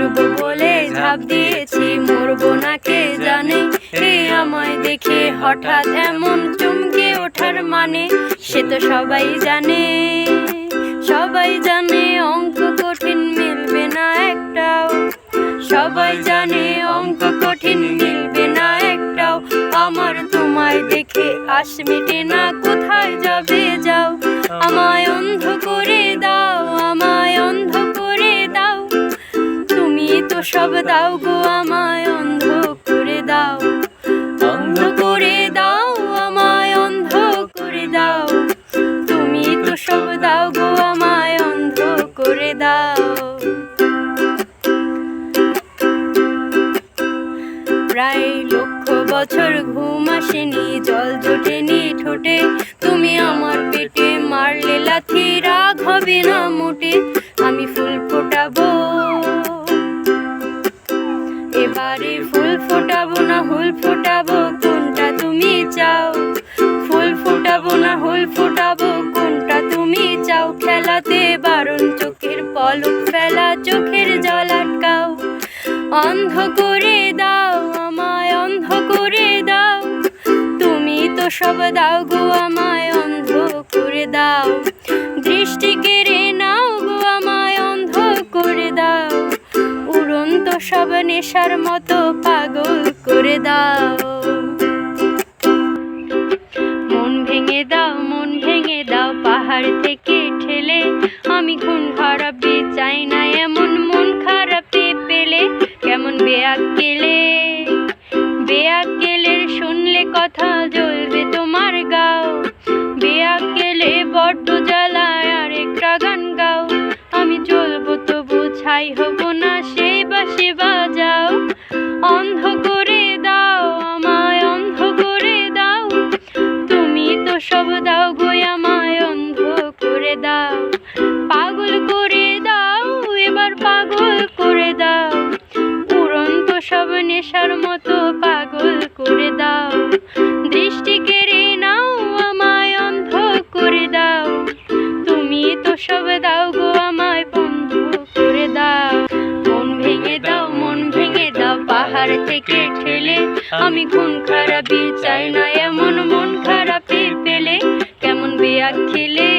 মরবো বলে ঝাঁপ দিয়েছি, মরবো না কে জানে। আমায় দেখে হঠাৎ এমন চমকে ওঠার মানে, সে তো সবাই জানে। সবাই জানে অঙ্ক কঠিন মিলবে না একটাও, সবাই জানে অঙ্ক কঠিন মিলবে না একটাও। আমার তোমায় দেখে আশ মেটে না, কোথায় যাবে যাও। আমায় অন্ধ করে দাও, আমায় অন্ধ করে দাও। তুমি তো সব দাও গো, আমায় অন্ধ করে দাও। অন্ধ করে দাও, আমায় অন্ধ করে দাও। তুমি তো সব দাও গো, আমায় অন্ধ করে দাও। প্রায় লক্ষ বছর ঘুম আসেনি, জল জোটেনি ঠোঁটে। তুমি আমার পেটে মারলে লাথি, রাগ হবে না মোটে। আমি ফুল ফোটাবো এবারে, ফুল ফোটাবো না হুল ফোটাবো, কোনটা তুমি চাও। ফুল ফোটাবো না হুল ফোটাবো, কোনটা তুমি চাও। খেলাতে বারণ, চোখের পলক ফেলা, চোখের জল আটকাও। অন্ধ করে দাও, আমায় অন্ধ করে দাও। তুমি তো সব দাও গো, আমায় অন্ধ করে দাও। দৃষ্টি কেড়ে নাও গো, আমায় অন্ধ করে দাও। উড়ন্ত সব নেশার মতো পাগল করে দাও। মন ভেঙে দাও, মন ভেঙে দাও, পাহাড় থেকে ঠেলে। আমি খুন খারাপি চাই না, এমন মন খারাপে পেলে। কেমন বেয়াক্কেলে, বেয়াক্কেলের শুনলে কথা জ্বলবে তোমার গাও। বেয়াক্কেলে বড্ড জ্বালায়, আরেকটা গান গাও। আমি চলবো তবু ছাই হব না, সেই বাঁশি বাজাও। অন্ধ করে দাও, আমায় অন্ধ করে দাও। তুমি তো সব দাও গো, আমায় অন্ধ করে দাও। পাগল করে দাও, এবার পাগল করে দাও। উড়ন্ত সব নেশার মতো পাগল করে দাও। দৃষ্টি কেড়ে নাও, আমায় অন্ধ করে দাও। তুমি তো সব দাও গো, আমায় বন্ধ করে দাও। মন ভেঙে দাও, মন ভেঙে দাও, পাহাড় থেকে ঠেলে। আমি খুন খারাপি চাই না, এমন মন খারাপে পেলে। কেমন বেয়াক্কেলে,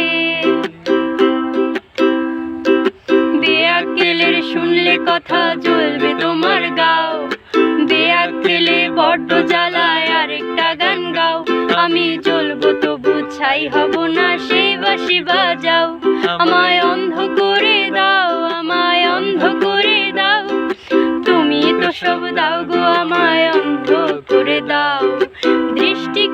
বেয়াক্কেলের শুনলে কথা জ্বলবে তোমার গাও। বেয়াক্কেলে বড্ড জ্বালায়, আরেকটা গান গাও। আমি জ্বলবো তবু ছাই হব না, সেই বাঁশি বাজাও। আমায় অন্ধ করে দাও, আমায় অন্ধ করে দাও। তুমি তো সব দাও গো, আমায় অন্ধ করে দাও। দৃষ্টি